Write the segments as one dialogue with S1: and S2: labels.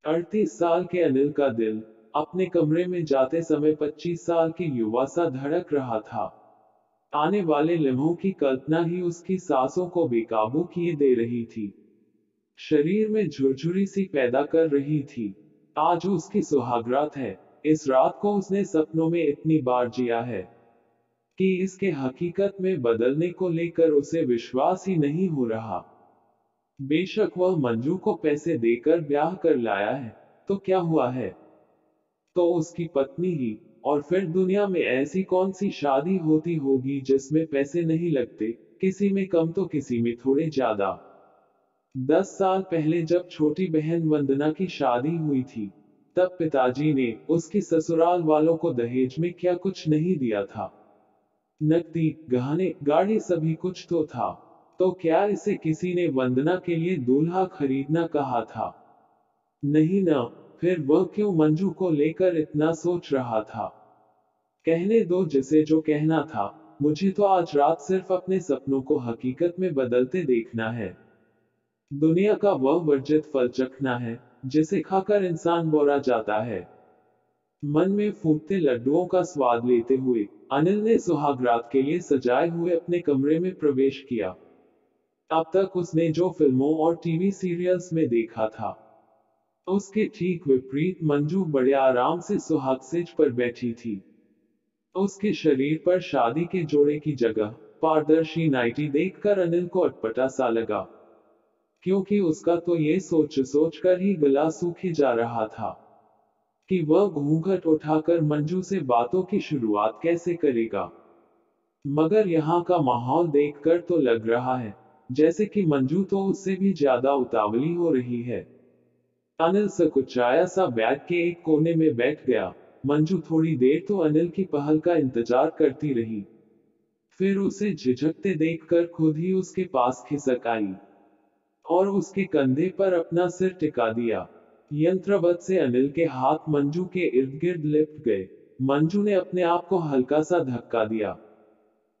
S1: 38 साल के अनिल का दिल अपने कमरे में जाते समय 25 साल के युवा सा धड़क रहा था। आने वाले लम्हों की कल्पना ही उसकी सांसों को बेकाबू किए दे रही थी। शरीर में झुरझुरी सी पैदा कर रही थी। आज उसकी सुहागरात है। इस रात को उसने सपनों में इतनी बार जिया है कि इसके हकीकत में बदलने को लेकर उसे विश्वास ही नहीं हो रहा। बेशक वह मंजू को पैसे देकर ब्याह कर लाया है, तो क्या हुआ है? तो उसकी पत्नी ही। और फिर दुनिया में ऐसी कौन सी शादी होती होगी जिसमें पैसे नहीं लगते, किसी में कम तो किसी में थोड़े ज्यादा। 10 साल पहले जब छोटी बहन वंदना की शादी हुई थी, तब पिताजी ने उसकी ससुराल वालों को दहेज में क्या कुछ नहीं दिया था। नकदी, गहने, गाड़ी सभी कुछ तो था। तो क्या इसे किसी ने वंदना के लिए दूल्हा खरीदना कहा था? नहीं ना। फिर वह क्यों मंजू को लेकर इतना सोच रहा था? कहने दो जिसे जो कहना था। मुझे तो आज रात सिर्फ अपने सपनों को हकीकत में बदलते देखना है। दुनिया का वह वर्जित फल चखना है, जिसे खाकर इंसान बोरा जाता है। मन में फूटते लड्डुओं का स्वाद लेते हुए अनिल ने सुहागरात के लिए सजाए हुए अपने कमरे में प्रवेश किया। अब तक उसने जो फिल्मों और टीवी सीरियल्स में देखा था, उसके ठीक विपरीत मंजू बड़े आराम से सुहाग सेज पर बैठी थी। उसके शरीर पर शादी के जोड़े की जगह पारदर्शी नाइटी देखकर अनिल को अटपटा सा लगा, क्योंकि उसका तो ये सोच सोच कर ही गला सूखे जा रहा था कि वह घूंघट उठाकर मंजू से बातों की शुरुआत कैसे करेगा। मगर यहाँ का माहौल देखकर तो लग रहा है जैसे कि मंजू तो उससे भी ज्यादा उतावली हो रही है। अनिल सकुचाया सा बैठ के एक कोने में बैठ गया। मंजू थोड़ी देर तो अनिल की पहल का इंतजार करती रही। फिर उसे झिझकते देखकर खुद ही उसके पास खिसक आई और उसके कंधे पर अपना सिर टिका दिया। यंत्रवत से अनिल के हाथ मंजू के इर्द गिर्द लिपट गए। मंजू ने अपने आप को हल्का सा धक्का दिया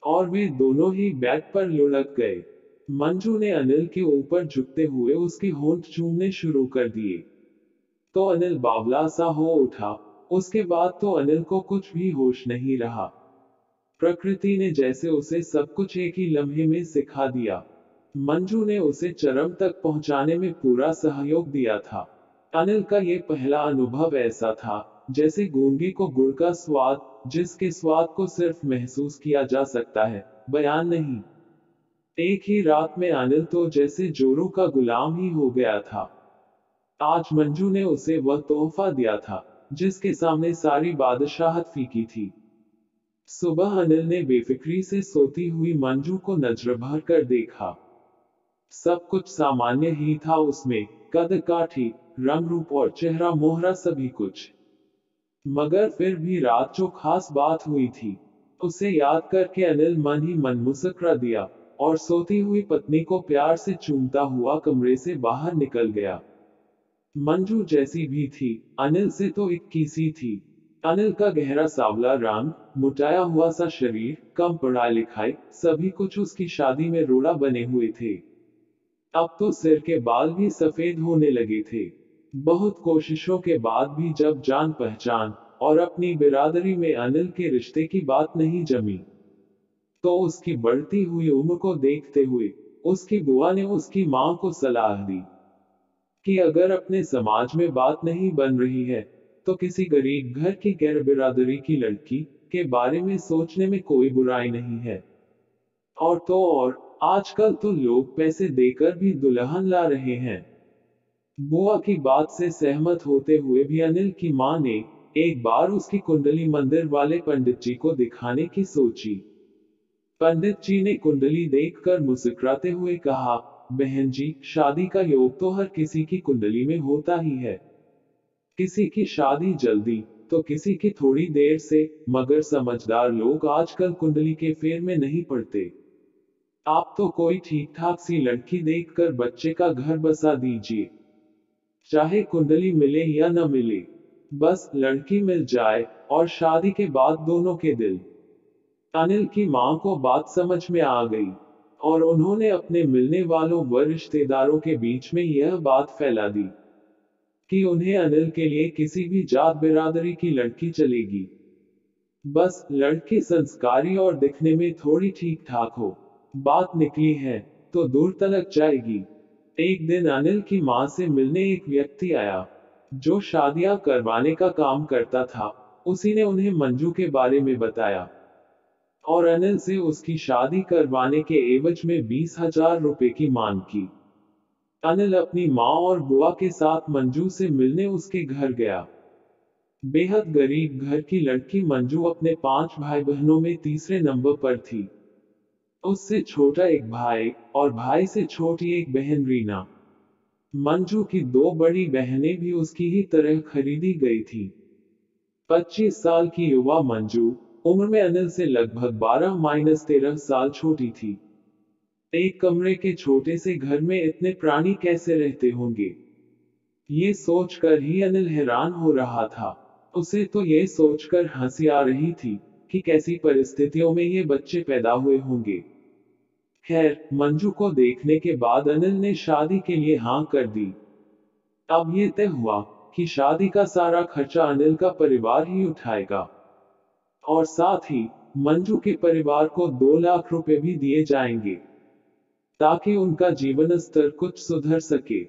S1: और वे दोनों ही बेड पर लुढ़क गए। मंजू ने अनिल के ऊपर झुकते हुए उसके होंठ चूमने शुरू कर दिए। तो अनिल बावला सा हो उठा। उसके बाद तो अनिल को कुछ भी होश नहीं रहा। प्रकृति ने जैसे उसे सब कुछ एक ही लम्हे में सिखा दिया। मंजू ने उसे चरम तक पहुंचाने में पूरा सहयोग दिया था। अनिल का ये पहला अनुभव ऐसा था जैसे गूंगे को गुड़ का स्वाद, जिसके स्वाद को सिर्फ महसूस किया जा सकता है, बयान नहीं। एक ही रात में अनिल तो जैसे जोरू का गुलाम ही हो गया था। आज मंजू ने उसे वह तोहफा दिया था जिसके सामने सारी बादशाहत फीकी थी। सुबह अनिल ने बेफिक्री से सोती हुई मंजू को नजर भर कर देखा। सब कुछ सामान्य ही था उसमें, कद काठी, रंग रूप और चेहरा मोहरा सभी कुछ। मगर फिर भी रात जो खास बात हुई थी, उसे याद करके अनिल मन ही मन मुस्कुरा दिया और सोती हुई पत्नी को प्यार से चूमता हुआ कमरे से बाहर निकल गया। मंजू जैसी भी थी, अनिल से तो 21 थी। अनिल का गहरा सांवला रंग, मुटाया हुआ सा शरीर, कम पढ़ाई लिखाई, सभी कुछ उसकी शादी में रोड़ा बने हुए थे। अब तो सिर के बाल भी सफेद होने लगे थे। बहुत कोशिशों के बाद भी जब जान पहचान और अपनी बिरादरी में अनिल के रिश्ते की बात नहीं जमी, तो उसकी बढ़ती हुई उम्र को देखते हुए उसकी बुआ ने उसकी मां को सलाह दी कि अगर अपने समाज में बात नहीं बन रही है, तो किसी गरीब घर की गैर बिरादरी की लड़की के बारे में सोचने में कोई बुराई नहीं है। और तो और, आजकल तो लोग पैसे देकर भी दुल्हन ला रहे हैं। बुआ की बात से सहमत होते हुए भी अनिल की मां ने एक बार उसकी कुंडली मंदिर वाले पंडित जी को दिखाने की सोची। पंडित जी ने कुंडली देखकर मुस्कुराते हुए कहा, बहन जी, शादी का योग तो हर किसी की कुंडली में होता ही है। किसी की शादी जल्दी, तो किसी की थोड़ी देर से, मगर समझदार लोग आजकल कुंडली के फेर में नहीं पड़ते। आप तो कोई ठीक ठाक सी लड़की देखकर बच्चे का घर बसा दीजिए। चाहे कुंडली मिले या न मिले, बस लड़की मिल जाए, और शादी के बाद दोनों के दिल। अनिल की मां को बात समझ में आ गई और उन्होंने अपने मिलने वालों व रिश्तेदारों के बीच में यह बात फैला दी कि उन्हें अनिल के लिए किसी भी जात बिरादरी की लड़की चलेगी, बस लड़की संस्कारी और दिखने में थोड़ी ठीक ठाक हो। बात निकली है तो दूर तलक जाएगी। एक दिन अनिल की मां से मिलने एक व्यक्ति आया जो शादियां करवाने का काम करता था। उसी ने उन्हें मंजू के बारे में बताया और अनिल से उसकी शादी करवाने के एवज में 20,000 रुपए की मांग की। अनिल अपनी माँ और बुआ के साथ मंजू से मिलने उसके घर गया। बेहद गरीब घर की लड़की मंजू अपने 5 भाई बहनों में तीसरे नंबर पर थी। उससे छोटा एक भाई और भाई से छोटी एक बहन रीना। मंजू की 2 बड़ी बहनें भी उसकी ही तरह खरीदी गई थी। 25 साल की युवा मंजू उम्र में अनिल से लगभग 12-13 साल छोटी थी। एक कमरे के छोटे से घर में इतने प्राणी कैसे रहते होंगे, ये सोचकर ही अनिल हैरान हो रहा था। उसे तो ये सोचकर हंसी आ रही थी कि कैसी परिस्थितियों में ये बच्चे पैदा हुए होंगे। खैर, मंजू को देखने के बाद अनिल ने शादी के लिए हाँ कर दी। अब ये तय हुआ कि शादी का सारा खर्चा अनिल का परिवार ही उठाएगा और साथ ही मंजू के परिवार को 2 लाख रुपए भी दिए जाएंगे ताकि उनका जीवन स्तर कुछ सुधर सके।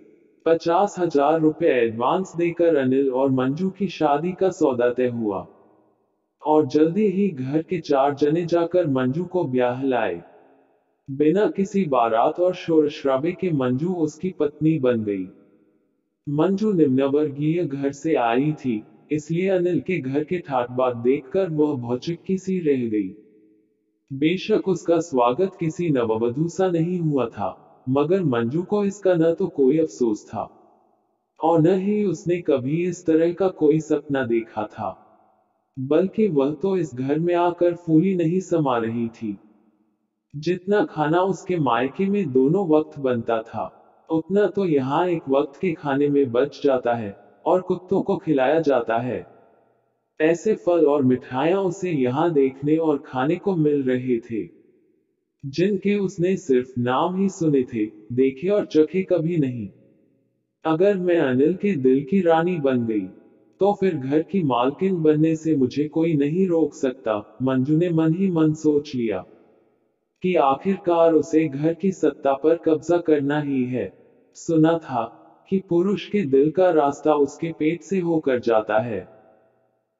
S1: 50,000 रुपए एडवांस देकर अनिल और मंजू की शादी का सौदा तय हुआ और जल्दी ही घर के 4 जने जाकर मंजू को ब्याह लाए। बिना किसी बारात और शोर शराबे के मंजू उसकी पत्नी बन गई। मंजू निम्नवर्गीय घर से आई थी, इसलिए अनिल के घर के ठाट बाट देखकर वह भौचक्की सी रह गई। बेशक उसका स्वागत किसी नववधू सा नहीं हुआ था, मगर मंजू को इसका न तो कोई अफसोस था और न ही उसने कभी इस तरह का कोई सपना देखा था। बल्कि वह तो इस घर में आकर फूली नहीं समा रही थी। जितना खाना उसके मायके में दोनों वक्त बनता था, उतना तो यहाँ एक वक्त के खाने में बच जाता है और कुत्तों को खिलाया जाता है। ऐसे फल और मिठाइयां उसे यहाँ देखने और खाने को मिल रहे थे जिनके उसने सिर्फ नाम ही सुने थे, देखे और चखे कभी नहीं। अगर मैं अनिल के दिल की रानी बन गई तो फिर घर की मालकिन बनने से मुझे कोई नहीं रोक सकता। मंजू ने मन ही मन सोच लिया कि आखिरकार उसे घर की सत्ता पर कब्जा करना ही है। सुना था कि पुरुष के दिल का रास्ता उसके पेट से होकर जाता है।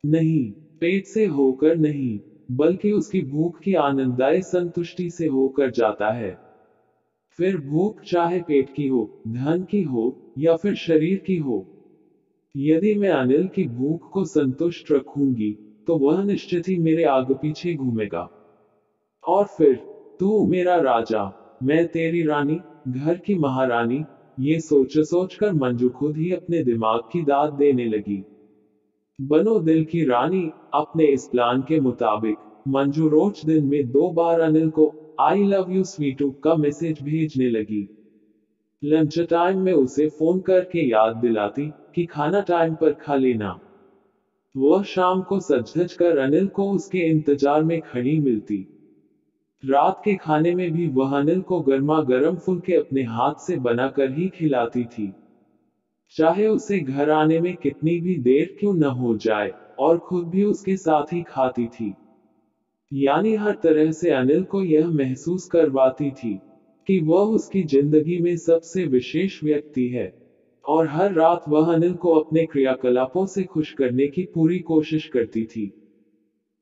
S1: नहीं, पेट से होकर नहीं, बल्कि उसकी भूख की आनंददायी संतुष्टि से होकर जाता है। फिर भूख चाहे पेट की हो, धन की हो या फिर शरीर की हो। यदि मैं अनिल की भूख को संतुष्ट रखूंगी तो वह निश्चित ही मेरे आगे पीछे घूमेगा और फिर तू मेरा राजा, मैं तेरी रानी, घर की महारानी। ये सोचकर मंजू खुद ही अपने दिमाग की दाद देने लगी। बनो दिल की रानी। अपने इस प्लान के मुताबिक मंजू रोज दिन में 2 बार अनिल को आई लव यू स्वीटू का मैसेज भेजने लगी। लंच टाइम में उसे फोन करके याद दिलाती कि खाना टाइम पर खा लेना। वह शाम को सज धज कर अनिल को उसके इंतजार में खड़ी मिलती। रात के खाने में भी वह अनिल को गर्मा गर्म फुलके अपने हाथ से बनाकर ही खिलाती थी, चाहे उसे घर आने में कितनी भी देर क्यों न हो जाए, और खुद भी उसके साथ ही खाती थी। यानी हर तरह से अनिल को यह महसूस करवाती थी कि वह उसकी जिंदगी में सबसे विशेष व्यक्ति है और हर रात वह अनिल को अपने क्रियाकलापों से खुश करने की पूरी कोशिश करती थी।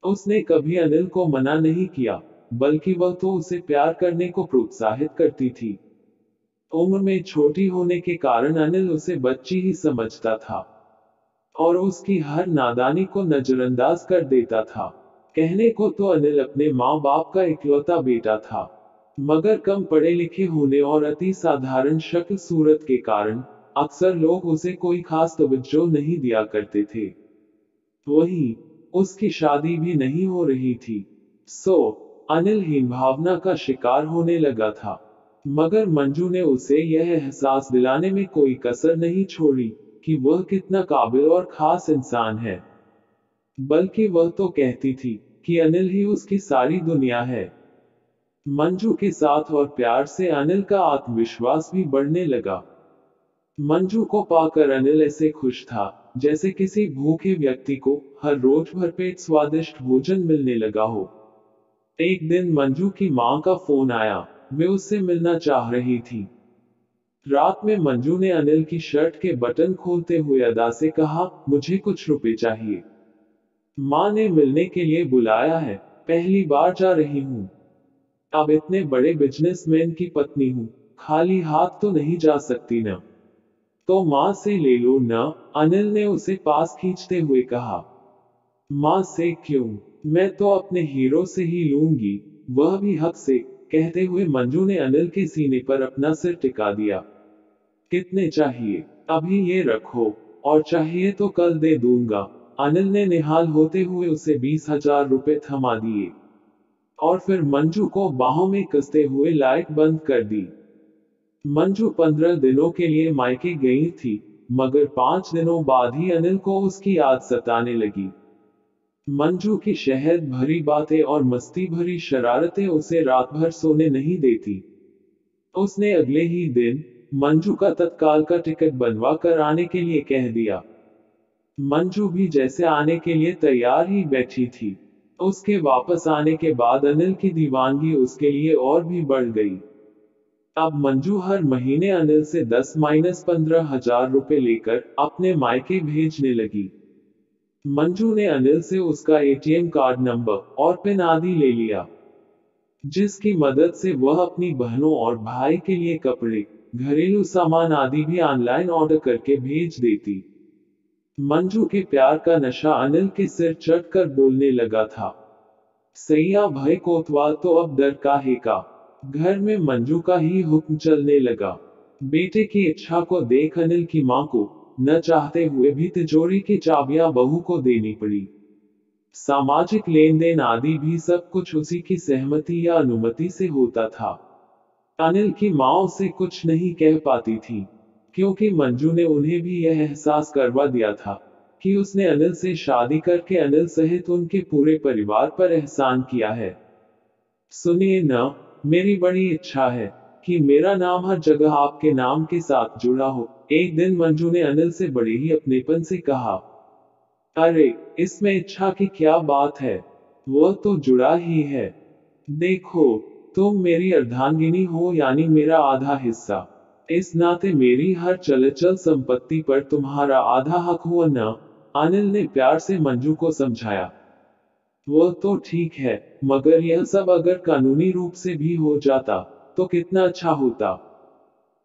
S1: उसने कभी अनिल को मना नहीं किया, बल्कि वह तो उसे प्यार करने को प्रोत्साहित करती थी। उम्र में छोटी होने के कारण अनिल उसे बच्ची ही समझता था और उसकी हर नादानी को नजरअंदाज कर देता था। कहने को तो अनिल अपने माँ बाप का इकलौता बेटा था, मगर कम पढ़े लिखे होने और अति साधारण शक्ल सूरत के कारण अक्सर लोग उसे कोई खास तवज्जो नहीं दिया करते थे। वहीं उसकी शादी भी नहीं हो रही थी, सो अनिल हीन भावना का शिकार होने लगा था। मगर मंजू ने उसे यह एहसास दिलाने में कोई कसर नहीं छोड़ी कि वह कितना काबिल और खास इंसान है। बल्कि वह तो कहती थी कि अनिल ही उसकी सारी दुनिया है। मंजू के साथ और प्यार से अनिल का आत्मविश्वास भी बढ़ने लगा। मंजू को पाकर अनिल ऐसे खुश था जैसे किसी भूखे व्यक्ति को हर रोज भरपेट स्वादिष्ट भोजन मिलने लगा हो। एक दिन मंजू की मां का फोन आया। वे उससे मिलना चाह रही थी। रात में मंजू ने अनिल की शर्ट के बटन खोलते हुए अदा से कहा, मुझे कुछ रुपए चाहिए। मां ने मिलने के लिए बुलाया है, पहली बार जा रही हूं। अब इतने बड़े बिजनेसमैन की पत्नी हूं, खाली हाथ तो नहीं जा सकती ना। तो मां से ले लो ना, अनिल ने उसे पास खींचते हुए कहा। मां से क्यों? मैं तो अपने हीरो से ही लूंगी, वह भी हक से, कहते हुए मंजू ने अनिल के सीने पर अपना सिर टिका दिया। कितने चाहिए? अभी ये रखो, और चाहिए तो कल दे दूंगा। अनिल ने निहाल होते हुए उसे 20,000 रुपए थमा दिए और फिर मंजू को बाहों में कसते हुए लाइट बंद कर दी। मंजू 15 दिनों के लिए मायके गई थी, मगर 5 दिनों बाद ही अनिल को उसकी याद सताने लगी। मंजू की शहद भरी बातें और मस्ती भरी शरारतें उसे रात भर सोने नहीं देती। उसने अगले ही दिन मंजू का तत्काल का टिकट बनवा कर आने के लिए कह दिया। मंजू भी जैसे आने के लिए तैयार ही बैठी थी। उसके वापस आने के बाद अनिल की दीवानगी उसके लिए और भी बढ़ गई। अब मंजू हर महीने अनिल से 10-15 हजार रुपए लेकर अपने मायके भेजने लगी। मंजू ने अनिल से उसका एटीएम कार्ड नंबर और पिन आदि ले लिया, जिसकी मदद से वह अपनी बहनों और भाई के लिए कपड़े, घरेलू सामान आदि भी ऑनलाइन ऑर्डर करके भेज देती। मंजू के प्यार का नशा अनिल के सिर चढ़कर बोलने लगा था। सैया भय कोतवाल तो अब डर काहे का। घर में मंजू का ही हुक्म चलने लगा। बेटे की इच्छा को देख अनिल की मां को न चाहते हुए भी तिजोरी की चाबियां बहू को देनी पड़ी। सामाजिक लेन देन आदि भी सब कुछ उसी की सहमति या अनुमति से होता था। अनिल की मां उसे कुछ नहीं कह पाती थी, क्योंकि मंजू ने उन्हें भी यह एहसास करवा दिया था कि उसने अनिल से शादी करके अनिल सहित उनके पूरे परिवार पर एहसान किया है। सुनिए न, मेरी बड़ी इच्छा है कि मेरा नाम हर जगह आपके नाम के साथ जुड़ा हो। एक दिन मंजू ने अनिल से बड़े ही अपनेपन से कहा। अरे, इसमें इच्छा की क्या बात है, वह तो जुड़ा ही है। देखो, तुम मेरी अर्धांगिनी हो, यानी मेरा आधा हिस्सा। इस नाते मेरी हर चलचल संपत्ति पर तुम्हारा आधा हक हुआ न। अनिल ने प्यार से मंजू को समझाया। वह तो ठीक है, मगर यह सब अगर कानूनी रूप से भी हो जाता तो कितना अच्छा होता।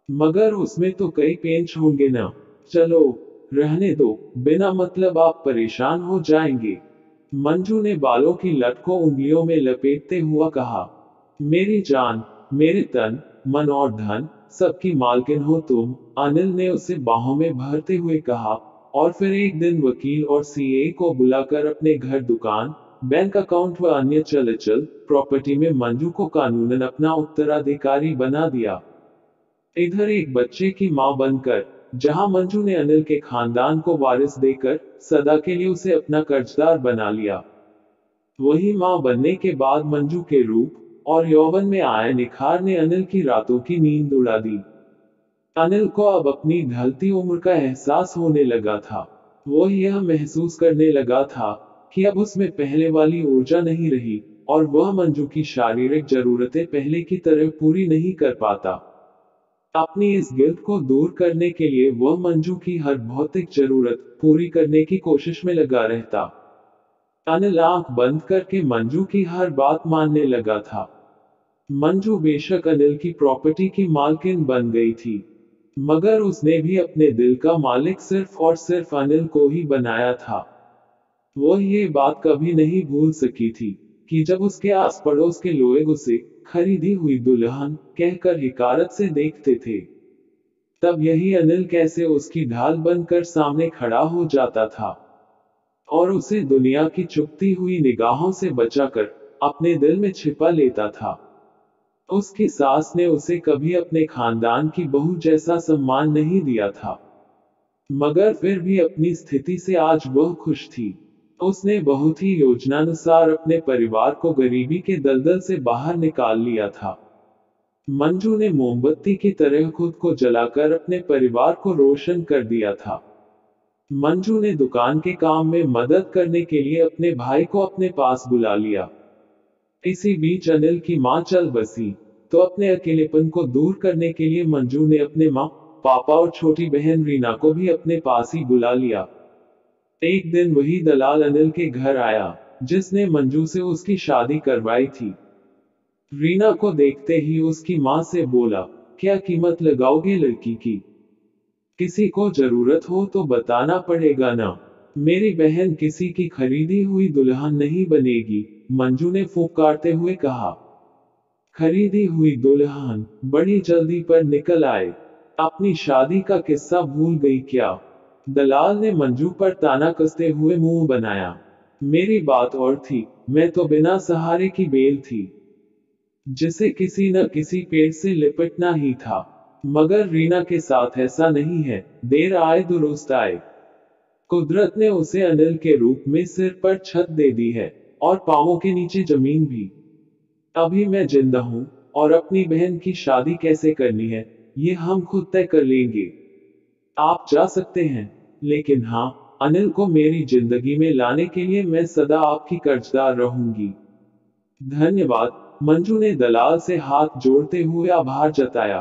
S1: मगर उसमें तो कई पेंच होंगे ना। चलो, रहने दो, बिना मतलब आप परेशान हो जाएंगे। मंजू ने बालों की लट को उंगलियों में लपेटते हुआ कहा। मेरी जान, मेरे तन, मन और धन, सबकी मालकिन हो तुम, अनिल ने उसे बाहों में भरते हुए कहा। और फिर एक दिन वकील और सीए को बुलाकर अपने घर, दुकान, बैंक अकाउंट व अन्य चलचल प्रॉपर्टी में मंजू को कानूनन अपना उत्तराधिकारी बना दिया। इधर एक बच्चे की मां बनकर, जहां मंजू ने अनिल के खानदान को वारिस देकर सदा के लिए उसे अपना कर्जदार बना लिया, वही मां बनने के बाद मंजू के रूप और यौवन में आए निखार ने अनिल की रातों की नींद उड़ा दी। अनिल को अब अपनी ढलती उम्र का एहसास होने लगा था। वो यह महसूस करने लगा था कि अब उसमें पहले वाली ऊर्जा नहीं रही, और वह मंजू की शारीरिक जरूरतें पहले की तरह पूरी नहीं कर पाता। अपनी इस गिल्ट को दूर करने के लिए वह मंजू की हर भौतिक जरूरत पूरी करने की कोशिश में लगा रहता। अनिल आंख बंद करके मंजू की हर बात मानने लगा था। मंजू बेशक अनिल की प्रॉपर्टी की मालकिन बन गई थी, मगर उसने भी अपने दिल का मालिक सिर्फ और सिर्फ अनिल को ही बनाया था। वह ये बात कभी नहीं भूल सकी थी कि जब उसके आस पड़ोस के लोग उसे खरीदी हुई दुल्हन कहकर हिकारत से देखते थे, तब यही अनिल कैसे उसकी ढाल बनकर सामने खड़ा हो जाता था और उसे दुनिया की चुभती हुई निगाहों से बचाकर अपने दिल में छिपा लेता था। उसकी सास ने उसे कभी अपने खानदान की बहू जैसा सम्मान नहीं दिया था, मगर फिर भी अपनी स्थिति से आज वह खुश थी। उसने बहुत ही योजनानुसार अपने परिवार को गरीबी के दलदल से बाहर निकाल लिया था। मंजू ने मोमबत्ती की तरह खुद को जलाकर अपने परिवार को रोशन कर दिया था। मंजू ने दुकान के काम में मदद करने के लिए अपने भाई को अपने पास बुला लिया। इसी बीच अनिल की मां चल बसी, तो अपने अकेलेपन को दूर करने के लिए मंजू ने अपने मां, पापा और छोटी बहन रीना को भी अपने पास ही बुला लिया। एक दिन वही दलाल अनिल के घर आया, जिसने मंजू से उसकी शादी करवाई थी। रीना को देखते ही उसकी मां से बोला, क्या कीमत लगाओगे लड़की की? किसी को जरूरत हो तो बताना पड़ेगा ना। मेरी बहन किसी की खरीदी हुई दुल्हन नहीं बनेगी, मंजू ने फुफकारते हुए कहा। खरीदी हुई दुल्हन बड़ी जल्दी पर निकल आए। अपनी शादी का किस्सा भूल गई क्या? दलाल ने मंजू पर ताना कसते हुए मुंह बनाया। मेरी बात और थी, मैं तो बिना सहारे की बेल थी, जिसे किसी न किसी पेड़ से लिपटना ही था। मगर रीना के साथ ऐसा नहीं है, देर आए दुरुस्त आए। कुदरत ने उसे अनिल के रूप में सिर पर छत दे दी है, और पांवों के नीचे जमीन भी। अभी मैं जिंदा हूं, और अपनी बहन की शादी कैसे करनी है, ये हम खुद तय कर लेंगे। आप जा सकते हैं, लेकिन हाँ, अनिल को मेरी जिंदगी में लाने के लिए मैं सदा आपकी कर्जदार रहूंगी। धन्यवाद। मंजू ने दलाल से हाथ जोड़ते हुए आभार जताया।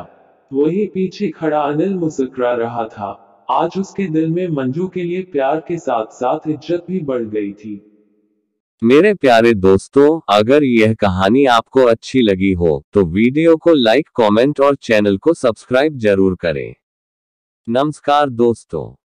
S1: वही पीछे खड़ा अनिल मुस्कुरा रहा था। आज उसके दिल में मंजू के लिए प्यार के साथ साथ इज्जत भी बढ़ गई थी।
S2: मेरे प्यारे दोस्तों, अगर यह कहानी आपको अच्छी लगी हो तो वीडियो को लाइक, कमेंट और चैनल को सब्सक्राइब जरूर करें। नमस्कार दोस्तों।